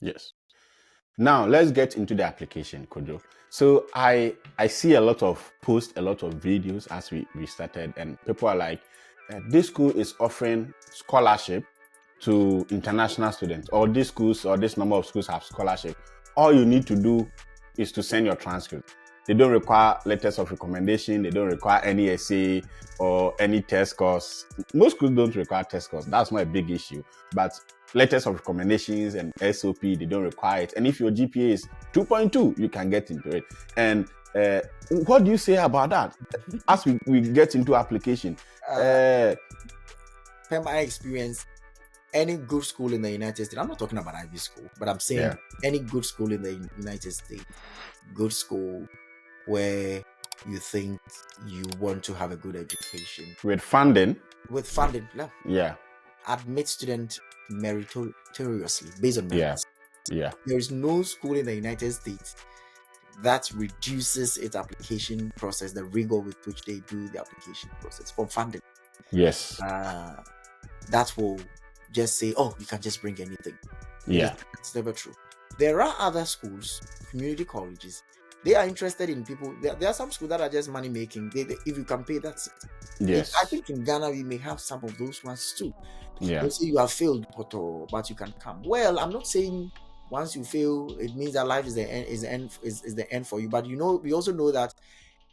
Yes. Now let's get into the application, Kojo. So I see a lot of posts, a lot of videos as we started, and people are like, this school is offering scholarship to international students, or these schools or this number of schools have scholarship. All you need to do is to send your transcript. They don't require letters of recommendation. They don't require any essay or any test scores. Most schools don't require test scores. That's not a big issue. But letters of recommendations and SOP, they don't require it. And if your GPA is 2.2, you can get into it. And what do you say about that? As we get into application, from my experience, any good school in the United States, I'm not talking about Ivy school, but I'm saying any good school in the United States, good school where you think you want to have a good education. With funding, yeah. Admit students meritoriously based on merits. Yeah. There is no school in the United States that reduces its application process, the rigor with which they do the application process for funding. Yes. That will just say, oh, you can just bring anything. Yeah. It's never true. There are other schools, community colleges, they are interested in people. There are some schools that are just money making. If you can pay, that's it. Yes. I think in Ghana we may have some of those ones too. Yeah. They say you have failed, but you can come. Well, I'm not saying once you fail, it means that life is the end for you. But we also know that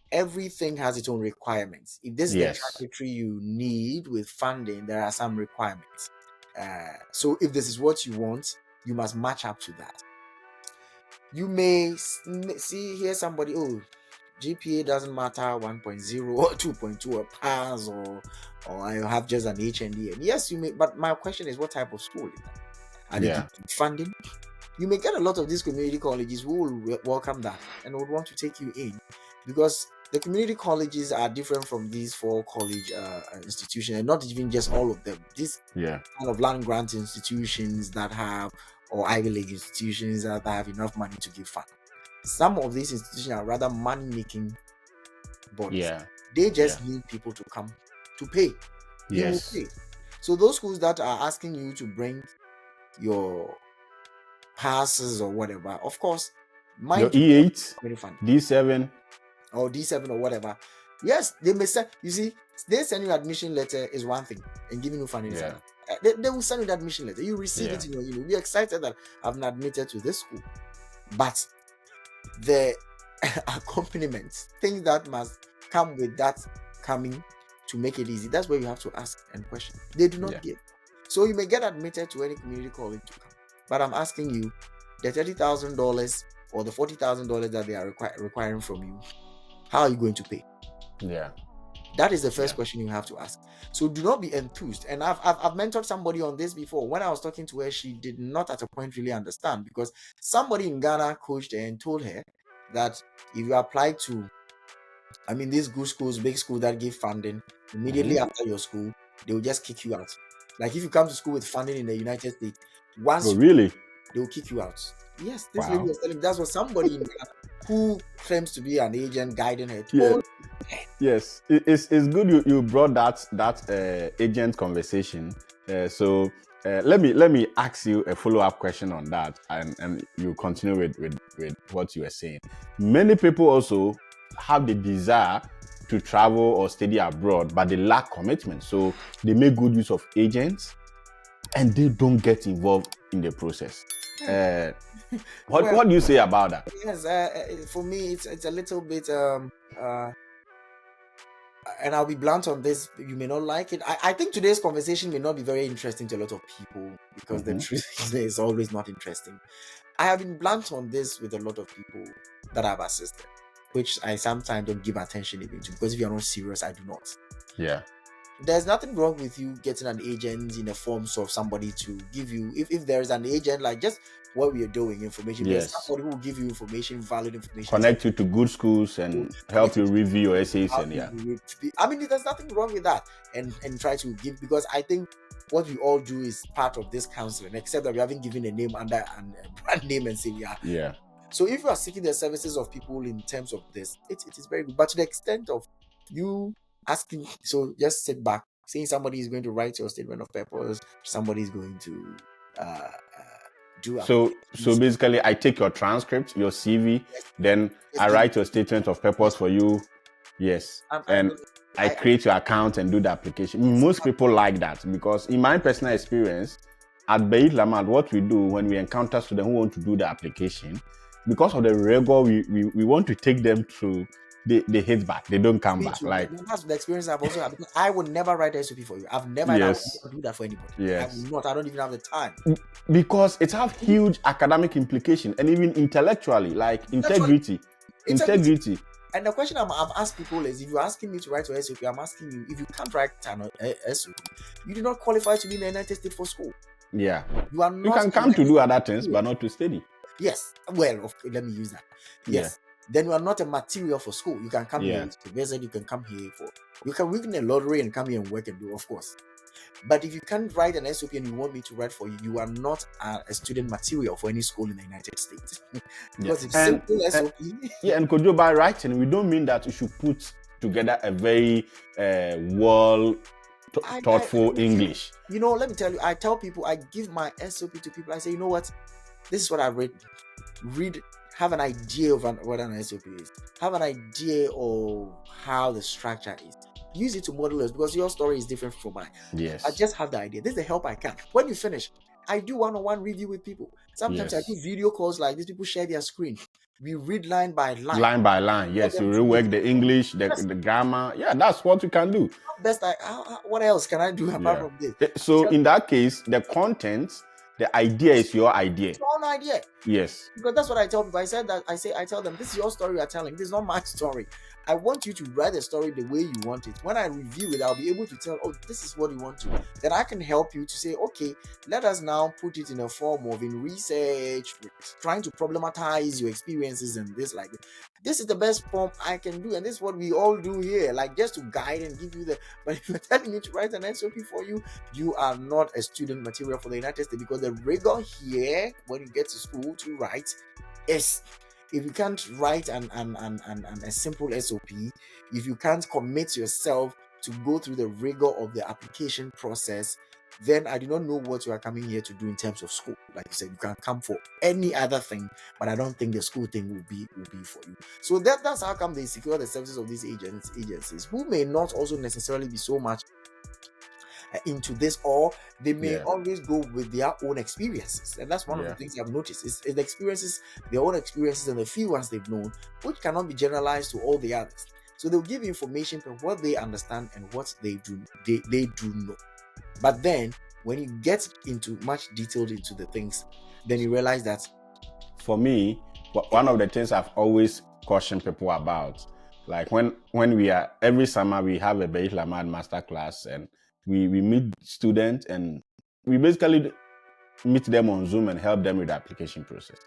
everything has its own requirements. If this is the trajectory you need with funding, there are some requirements. So if this is what you want, you must match up to that. You may hear somebody, GPA doesn't matter, 1.0 or 2.2 or pass, or I have just an HND. And yes, you may, but my question is, what type of school is that? Are they funding? You may get a lot of these community colleges who will welcome that and would want to take you in, because the community colleges are different from these 4 college institutions, and not even just all of them. These kind of land grant institutions that have, or Ivy League institutions that have enough money to give funding. Some of these institutions are rather money-making bodies. They just need people to come to pay. They will pay. So those schools that are asking you to bring your passes or whatever, of course, your E8, D7, or D7 or whatever. Yes, they may send. You see, they send you admission letter is one thing, and giving you funding is another. They will send you the admission letter. You receive it in your email. Be excited that I've been admitted to this school, but the accompaniment, things that must come with that coming to make it easy. That's where you have to ask and question. They do not give. So you may get admitted to any community college to come, but I'm asking you, the $30,000 or the $40,000 that they are requiring from you, how are you going to pay? That is the first question you have to ask. So do not be enthused. And I've mentored somebody on this before. When I was talking to her, she did not at a point really understand, because somebody in Ghana coached her and told her that if you apply to, these good schools, big schools that give funding, immediately after your school, they will just kick you out. Like if you come to school with funding in the United States, they will kick you out. Yes, this lady was telling me that's what somebody in Ghana who claims to be an agent guiding her told. Yes, it's good you brought that agent conversation. So let me ask you a follow-up question on that, and you continue with what you were saying. Many people also have the desire to travel or study abroad, but they lack commitment. So they make good use of agents, and they don't get involved in the process. What do you say about that? Yes, for me, it's a little bit and I'll be blunt on this. You may not like it. I think today's conversation may not be very interesting to a lot of people, because the truth is it's always not interesting. I have been blunt on this with a lot of people that I've assisted, which I sometimes don't give attention even to, because if you're not serious, I do not. There's nothing wrong with you getting an agent in the forms of somebody to give you, if there is an agent, like just what we are doing, information. There's somebody who will give you information, valid information, connect you to good schools and help you review your essays, and there's nothing wrong with that, and try to give, because I think what we all do is part of this counseling, except that we haven't given a name under a brand name and say So if you are seeking the services of people in terms of this, it is very good. But to the extent of you asking, so just sit back, saying somebody is going to write your statement of purpose, somebody is going to do So applications. basically, I take your transcript, your CV, Yes, then just I give me. write your statement of purpose Yes, for you. Yes, I and mean, I create your account and do the application. yes, Most people like that because, in my personal experience, at Baet Lamad, what we do when we encounter students who want to do the application, because of the rigor we want to take them through, they hit back. They don't come me back. too. Like, That's the experience I've also had, because I would never write SOP for you. I've never, and I will yes, never do that for anybody. I will yes. not. I don't even have the time. Because it have huge academic implication and even intellectually, like Actually, integrity. integrity. And the question I've asked people is, if you're asking me to write your SOP, I'm asking you, if you can't write an SOP, you do not qualify to be in the United States for school. Yeah, You are you not. can come to do other things but not to study. Yes. Well, let me use that. Yes. Then you are not a material for school. You can come here to visit. You can come here for. You can win a lottery and come here and work and do, of course. But if you can't write an SOP and you want me to write for you, you are not a student material for any school in the United States. Because it's simple SOP. And Kojo, by writing, we don't mean that you should put together a very thoughtful English. Let me tell you, I tell people, I give my SOP to people. I say, you know what? This is what I've written. Read, have an idea of what an SOP is. Have an idea of how the structure is. Use it to model us, because your story is different from mine. Yes. I just have the idea. This is the help I can. When you finish, I do one-on-one review with people. Sometimes I do video calls like this. People share their screen. We read line by line. Line by line, yes. You rework the English, the grammar. Yeah, that's what you can do. What else can I do apart from this? So in that case, the content, the idea is your idea. It's your own idea. Yes. Because that's what I tell people. I tell them, this is your story you're telling. This is not my story. I want you to write the story the way you want it. When I review it, I'll be able to tell, oh, this is what you want to. Then I can help you to say, okay, let us now put it in a form of in research, trying to problematize your experiences and this like this. This is the best form I can do, and this is what we all do here, like just to guide and give you the. But if you're telling me to write an SOP for you, you are not a student material for the United States, because the rigor here when you get to school to write is, if you can't write a simple SOP, if you can't commit yourself to go through the rigor of the application process, then I do not know what you are coming here to do in terms of school. Like you said, you can come for any other thing, but I don't think the school thing will be for you. So that's how come they secure the services of these agencies, who may not also necessarily be so much into this, or they may always go with their own experiences. And that's one of the things I've noticed is the experiences, their own experiences, and the few ones they've known, which cannot be generalized to all the others. So they'll give information for what they understand and what they do know. But then when you get into much detailed into the things, then you realize that, for me, one of the things I've always cautioned people about, like when we are, every summer we have a Baet Lamad masterclass, and we meet students and we basically meet them on Zoom and help them with the application process.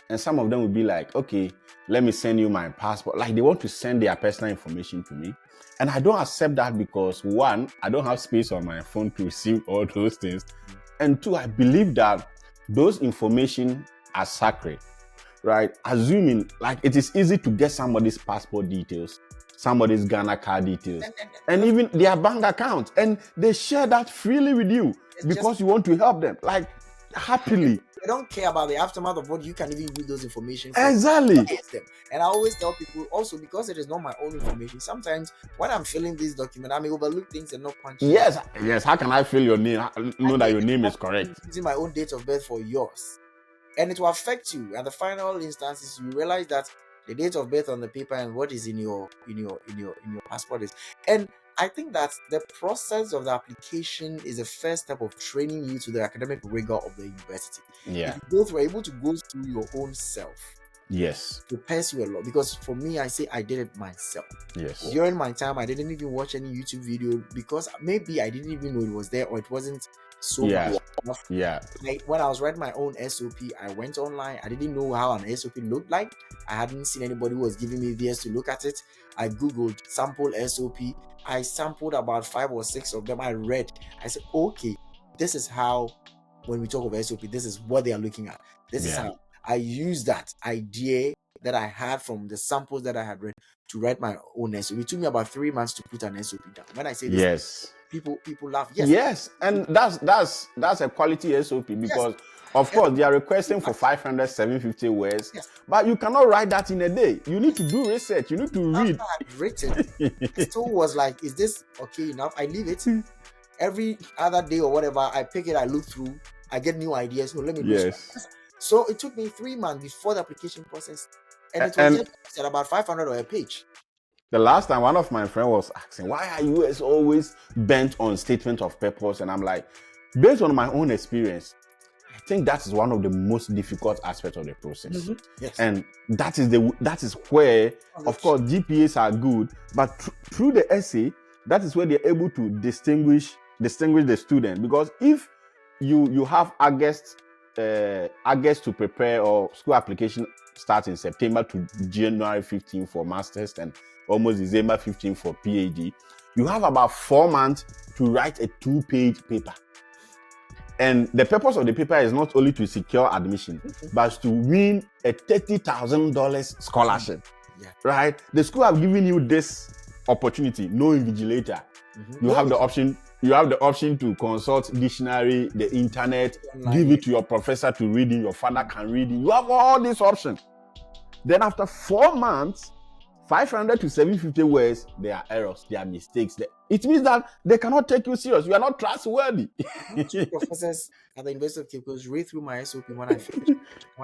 And some of them will be like, okay, let me send you my passport. Like, they want to send their personal information to me. And I don't accept that because, one, I don't have space on my phone to receive all those things. And two, I believe that those information are sacred, right? Assuming, like, it is easy to get somebody's passport details, somebody's Ghana card details, and even their bank account, and they share that freely with you because you want to help them, like, happily. They don't care about the aftermath of what you can even use those information for. Exactly. Them. And I always tell people also, because it is not my own information, sometimes when I'm filling this document, I may overlook things and not punch. Yes. How can I fill your name? Know that your name is correct. Using my own date of birth for yours, and it will affect you. And the final instances, you realize that the date of birth on the paper and what is in your passport is. And I think that the process of the application is the first step of training you to the academic rigor of the university. Yeah. If you are able to go through your own self. Yes. Prepares you a lot. Because for me, I say I did it myself. Yes. During my time, I didn't even watch any YouTube video because maybe I didn't even know it was there, or it wasn't so much enough. Yeah. Like when I was writing my own SOP, I went online. I didn't know how an SOP looked like. I hadn't seen anybody who was giving me videos to look at it. I Googled sample SOP. I sampled about 5 or 6 of them. I read. I said, okay, this is how, when we talk of SOP, this is what they are looking at. This is how I use that idea that I had from the samples that I had read to write my own SOP. It took me about 3 months to put an SOP down. When I say this, people laugh. Yes, and that's a quality SOP because Of course, they are requesting for 500, 750 words, Yes. but you cannot write that in a day. You need to do research. You need to read. After I had written, I still was like, is this okay enough? I leave it. Every other day or whatever, I pick it, I look through, I get new ideas. No, let me do it. Yes. So it took me 3 months before the application process, and it was And just at about 500 or a page. the last time one of my friends was asking, why are you as always bent on statement of purpose? And I'm like, based on my own experience, I think that is one of the most difficult aspects of the process. Mm-hmm. Yes. And that is where, of course, GPAs are good, but through the essay, that is where they're able to distinguish the student. Because if you have August to prepare, or school application starts in September to January 15 for masters and almost December 15 for PhD, you have about 4 months to write a 2-page paper. And the purpose of the paper is not only to secure admission, but to win a $30,000 scholarship. Yeah. Right? The school have given you this opportunity, no invigilator. Mm-hmm. You have the option. You have the option to consult dictionary, the internet, give it to your professor to read in. Your father can read it. You have all these options. Then after 4 months, 500 to 750 words, there are errors, there are mistakes. It means that they cannot take you serious. You are not trustworthy. Two professors at the University of Cape Coast read through my SOP when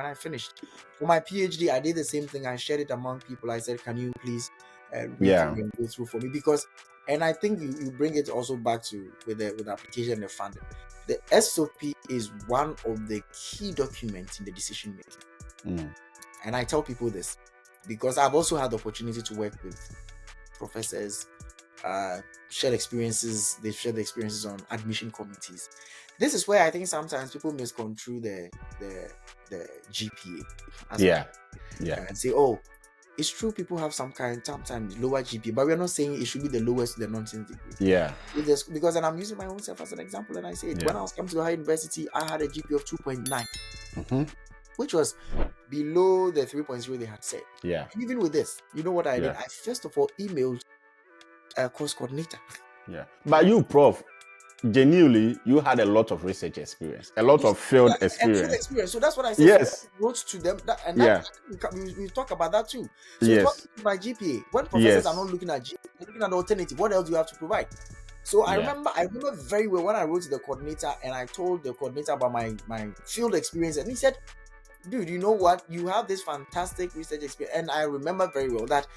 I finished. For my PhD, I did the same thing. I shared it among people. I said, can you please read through and go through for me? Because, and I think you bring it also back to with the application and the funding. The SOP is one of the key documents in the decision making. And I tell people this because I've also had the opportunity to work with professors, shared experiences. They've shared the experiences on admission committees. This is where I think sometimes people misconstrue the GPA. And say, oh, it's true, people have sometimes lower GPA, but we're not saying it should be the lowest to the nonsense degree. Because, and I'm using my own self as an example, and I say when I was coming to higher university, I had a GPA of 2.9, which was below the 3.0 they had said. And even with this, you know what I did? I first of all emailed a course coordinator. But you, Prof, genuinely, you had a lot of research experience, a lot of field experience. So that's what I said. So I wrote to them, we talk about that too. So it's not my GPA. When professors are not looking at GPA, they're looking at the alternative. What else do you have to provide? So I remember very well when I wrote to the coordinator and I told the coordinator about my field experience, and he said, dude, you know what? You have this fantastic research experience. And I remember very well that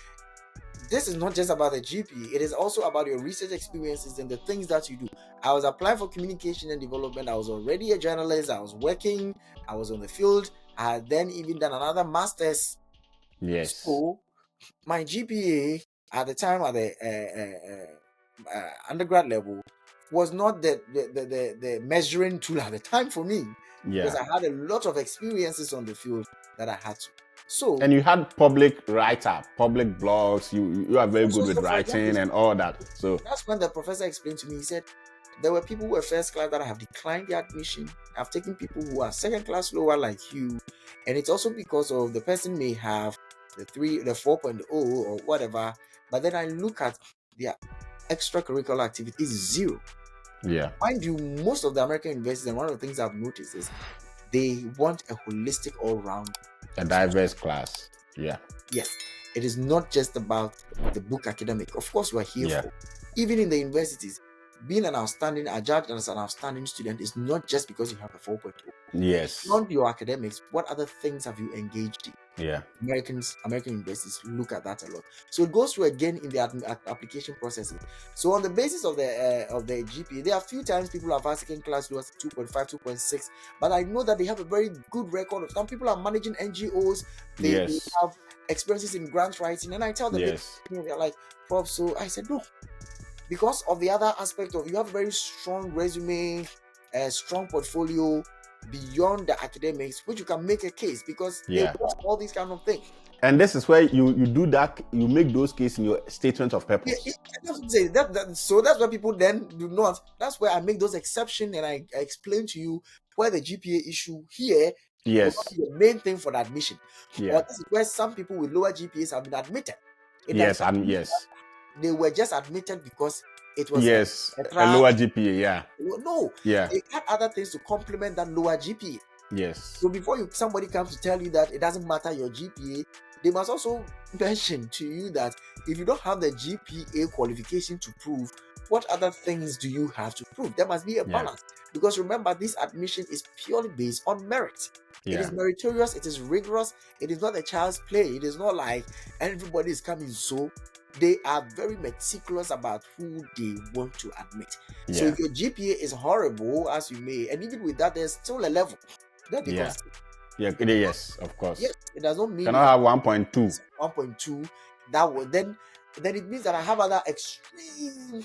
this is not just about the GPA, it is also about your research experiences and the things that you do. I was applying for communication and development. I was already a journalist. I was working. I was on the field. I had then even done another master's. So my GPA at the time at the undergrad level was not the measuring tool at the time for me. Because I had a lot of experiences on the field that I had to. And you had public writer, public blogs. You are very good with writing and all that. So that's when the professor explained to me. He said there were people who were first class that have declined the admission. I've taken people who are second class lower like you, and it's also because of the person may have the 4.0 or whatever. But then I look at their extracurricular activity is 0. Mind you, most of the American universities, and one of the things I've noticed is they want a holistic all-round, a diverse class. Yes, it is not just about the book academic. Of course, we are here for. Even in the universities, being an outstanding, judged as an outstanding student is not just because you have a 4.0. Beyond your academics, what other things have you engaged in? American universities look at that a lot. So it goes through again in the application processes. So on the basis of the GPA, there are a few times people have asked second class lower 2.5, 2.6, but I know that they have a very good record of. Some people are managing NGOs. They have experiences in grant writing, and I tell them, they're like, Prof. So I said no, because of the other aspect of you have a very strong resume, a strong portfolio beyond the academics, which you can make a case because they want all these kind of things. And this is where you do that, you make those cases in your statement of purpose. So that's why people then do not. That's where I make those exceptions and I explain to you where the GPA issue here will not be the main thing for the admission. Or this is where some people with lower GPAs have been admitted. They were just admitted because it was a lower GPA. No, they had other things to complement that lower GPA. Yes. So before somebody comes to tell you that it doesn't matter your GPA, they must also mention to you that if you don't have the GPA qualification to prove, what other things do you have to prove? There must be a Yeah. balance, because remember, this admission is purely based on merit. It Yeah. is meritorious, it is rigorous, it is not a child's play. It is not like everybody is coming. So they are very meticulous about who they want to admit. So Yeah. if your GPA is horrible, as you may, and even with that, there's still a level that they Yeah. consider. Yeah. Yes, of course. Yes, it does not mean Cannot if have 1.2. 1.2, that would then it means that I have other extreme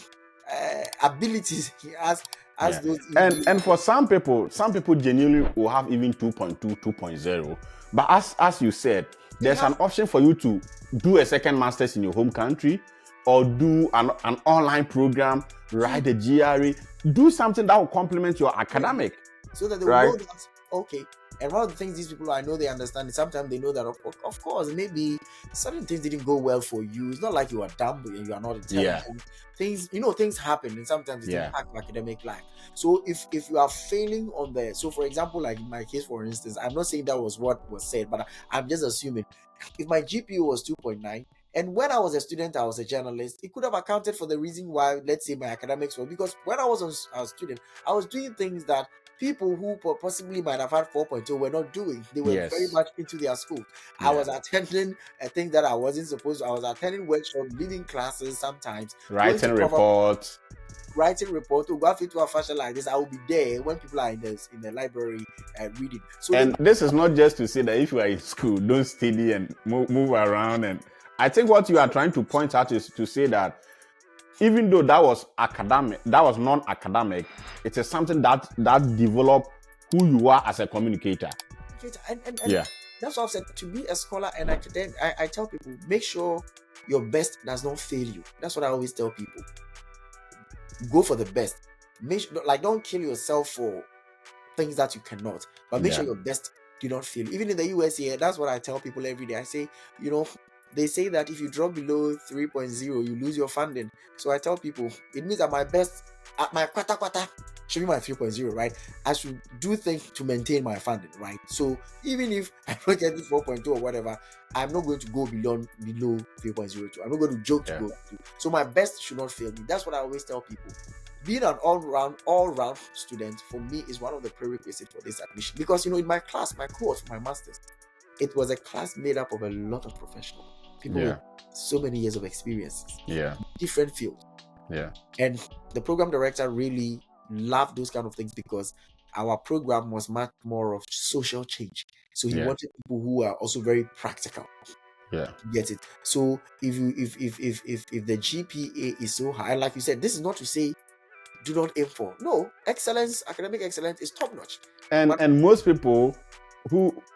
abilities as Yeah. those And for some people genuinely will have even 2.2, 2.0. But as you said, they there's an have. option for you to do a second master's in your home country, or do an online program, write a GRE, do something that will complement your academic, So that they will right? know that, okay. And one of the things these people, I know they understand is sometimes they know that of course maybe certain things didn't go well for you. It's not like you are dumb and you are not Yeah. intelligent. Things happen, and sometimes it Yeah. impacts academic life. So if you are failing on the, so for example, like in my case, for instance, I'm not saying that was what was said, but I'm just assuming if my GPA was 2.9, and when I was a student, I was a journalist, it could have accounted for the reason why, let's say, my academics were, because when I was a student, I was doing things that people who possibly might have had 4.2 were not doing. They were very Yes. much into their school. I Yeah. was attending things that I wasn't supposed to. I was attending workshops, leading classes sometimes, going to Writing cover, reports. writing report, to go to a fashion like this. I will be there when people are in the library reading. So they, And this is not just to say that if you are in school, don't study and move around. And I think what you are trying to point out is to say that even though that was academic, that was non-academic, it is something that develop who you are as a communicator. and Yeah. that's what I've said. To be a scholar and academic, I tell people, make sure your best does not fail you. That's what I always tell people. Go for the best. Make sure, like, don't kill yourself for things that you cannot, but make Yeah. sure your best do not fail. Even in the US here, that's what I tell people every day. I say, they say that if you drop below 3.0, you lose your funding. So I tell people, it means that my best, at my quarter should be my 3.0, right? I should do things to maintain my funding, right? So even if I don't get to 4.2 or whatever, I'm not going to go below 3.02. I'm not going to joke to Yeah. go to. So my best should not fail me. That's what I always tell people. Being an all-round student for me is one of the prerequisites for this admission, because in my class, my course, my master's, it was a class made up of a lot of professionals, people with so many years of experience, different fields. And the program director really loved those kind of things, because our program was much more of social change. So he wanted people who are also very practical. Get it? So if the GPA is so high, like you said, this is not to say do not aim for. No, excellence, academic excellence is top notch. And most people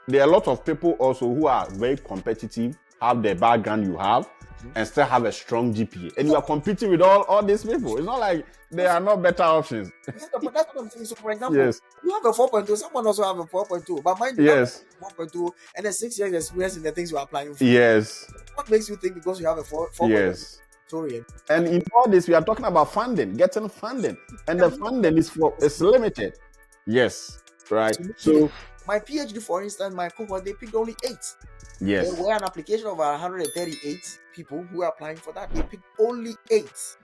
there are a lot of people also who are very competitive, have the background you have, and still have a strong GPA. And you are competing with all these people. It's not like there are no better options. But that's what I'm saying. So, for example, you have a 4.2, someone also have a 4.2, but mind you, that 4.2 and a 6 years experience in the things you are applying for. What makes you think because you have a 4.2? And in all this, we are talking about funding, getting funding, and the funding is limited. Right. So my PhD, for instance, my cohort, they picked only 8. Yes. There were an application of 138 people who were applying for that. They picked only 8.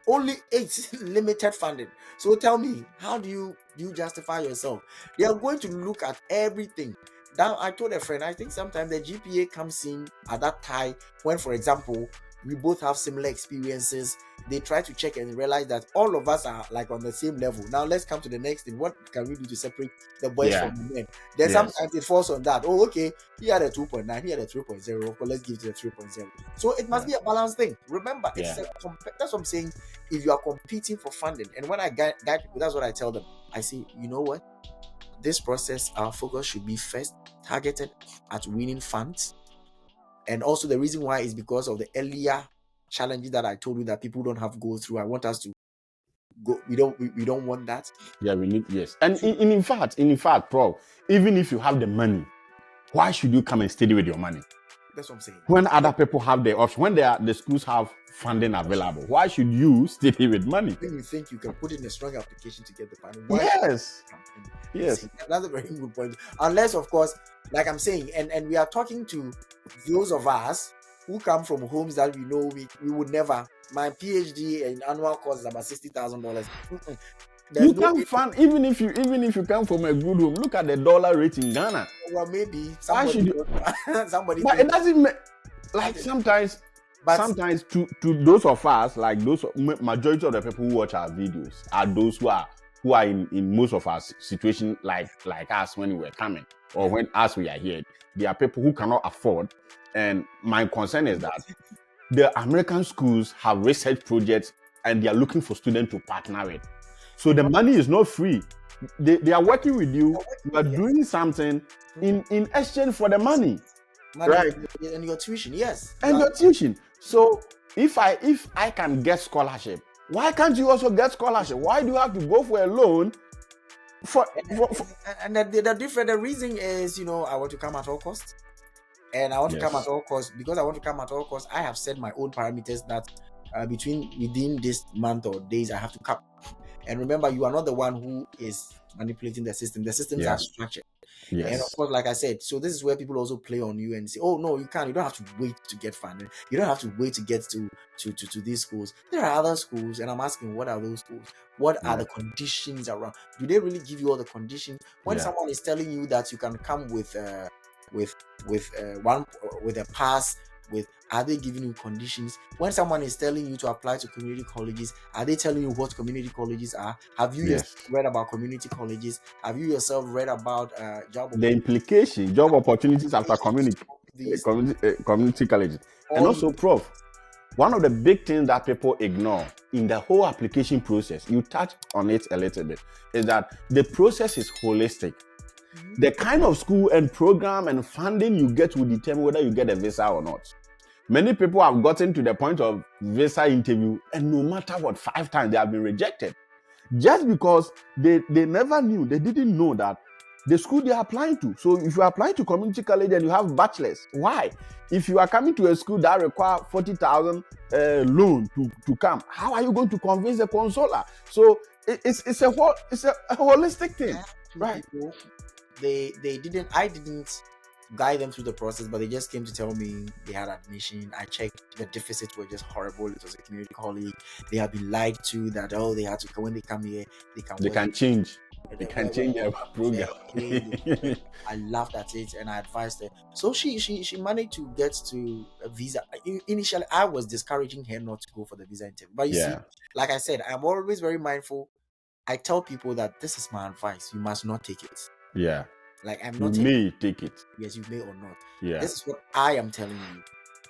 Only 8 limited funding. So tell me, how do you justify yourself? They are going to look at everything. Now, I told a friend, I think sometimes the GPA comes in at that time when, for example, we both have similar experiences. They try to check and realize that all of us are like on the same level. Now let's come to the next thing. What can we do to separate the boys from the men? Then sometimes it falls on that. Oh, okay, he had a 2.9, he had a 3.0. Okay, let's give it a 3.0. So it must be a balanced thing. Remember, that's what I'm saying. If you are competing for funding, and when I guide people, that's what I tell them. I say, you know what? This process, our focus should be first targeted at winning funds. And also the reason why is because of the earlier challenges that I told you that people don't have to go through. I want us to go. We don't want that. Yeah, we need And in fact, Prof, even if you have the money, why should you come and study with your money? That's what I'm saying. When other people have the option, when the schools have funding available, why should you stay with money? When you think you can put in a strong application to get the funding, why Yes. should Yes. that's a very good point. Unless, of course, like I'm saying, and we are talking to those of us who come from homes that we know we would never. My PhD and annual cost is about $60,000. There's You no can't fund even if you come from a good home. Look at the dollar rate in Ghana. well, maybe Why somebody should you? somebody But it thinks, doesn't make like sometimes. but Sometimes to those of us, like those majority of the people who watch our videos are those who are in most of our situation like us when we were coming or when as we are here. There are people who cannot afford, and my concern is that the American schools have research projects and they are looking for students to partner with. So the money is not free. They are working with you. You are doing something in exchange for the money. Right. And your tuition, yes. And your tuition. So if I can get scholarship, why can't you also get scholarship? Why do you have to go for a loan? And the different the reason is, I want to come at all costs. And I want to come at all costs. Because I want to come at all costs, I have set my own parameters that within this month or days I have to come. And remember, you are not the one who is manipulating the system. The systems are structured. Yes. And of course, like I said, so this is where people also play on you and say, oh no, you can't. You don't have to wait to get funding. You don't have to wait to get to these schools. There are other schools, and I'm asking, what are those schools? What are the conditions around? Do they really give you all the conditions? When someone is telling you that you can come with a pass, are they giving you conditions? When someone is telling you to apply to community colleges, are they telling you what community colleges are? Have you read about community colleges? Have you yourself read about the implication, job opportunities after community colleges? And also, Prof, one of the big things that people ignore in the whole application process, you touched on it a little bit, is that the process is holistic. The kind of school and program and funding you get will determine whether you get a visa or not. Many people have gotten to the point of visa interview, and no matter what, 5 times they have been rejected. Just because they never knew, they didn't know that the school they are applying to. So if you are applying to community college and you have bachelors, why? If you are coming to a school that require 40,000 loan to come, how are you going to convince the consular? So it's a holistic thing, right? People, I didn't guide them through the process, but they just came to tell me they had admission. I checked, the deficits were just horrible. It was a community college. They have been lied to that they had to, when they come here, they can change. They can change their program. I laughed at it and I advised her. So she managed to get to a visa. Initially, I was discouraging her not to go for the visa interview. But you see, like I said, I'm always very mindful. I tell people that this is my advice. You must not take it. Yeah. Like I'm not. You may take it. Yes, you may or not. Yeah. This is what I am telling you.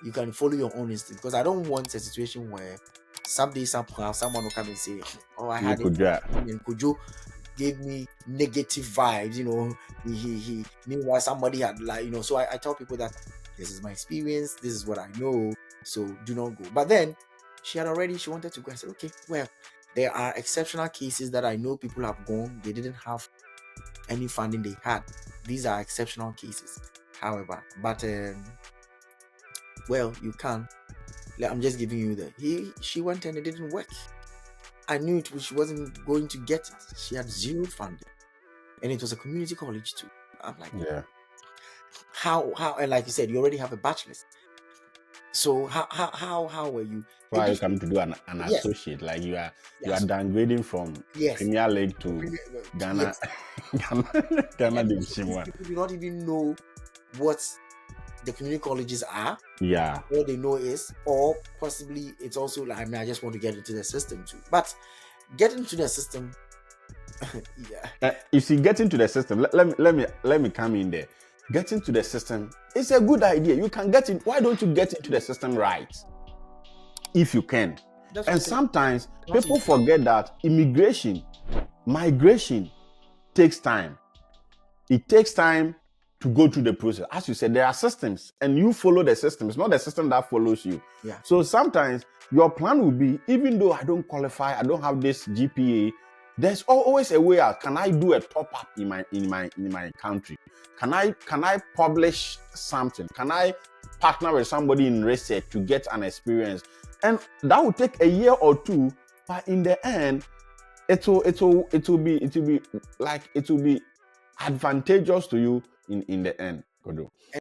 You can follow your own instinct, because I don't want a situation where someday somehow someone will come and say, "Oh, I had it." And Kojo gave me negative vibes. He meanwhile somebody had So I tell people that this is my experience. This is what I know. So do not go. But then she wanted to go. I said, okay, well, there are exceptional cases that I know people have gone. They didn't have any funding they had. These are exceptional cases. However, but well, you can. I'm just giving you she went and it didn't work. I knew she wasn't going to get it. She had zero funding, and it was a community college too. I'm like, how? And like you said, you already have a bachelor's. So how were you? Why are you coming to do an associate? Like you are downgrading from Premier League to Ghana. Ghana Division 1. People do not even know what the community colleges are. Yeah. All they know is, or possibly it's also like, I just want to get into the system too. But get into the system, you see, get into the system. Let me come in there. Get into the system. It's a good idea. You can get in. Why don't you get into the system right? If you can. And sometimes people forget that migration takes time. It takes time to go through the process. As you said, there are systems and you follow the system. It's not the system that follows you. Yeah. So sometimes your plan will be, even though I don't qualify, I don't have this GPA, there's always a way out. Can I do a top up in my country? Can I publish something? Can I partner with somebody in research to get an experience, and that will take a year or two, but in the end it will be advantageous to you in the end, Kojo.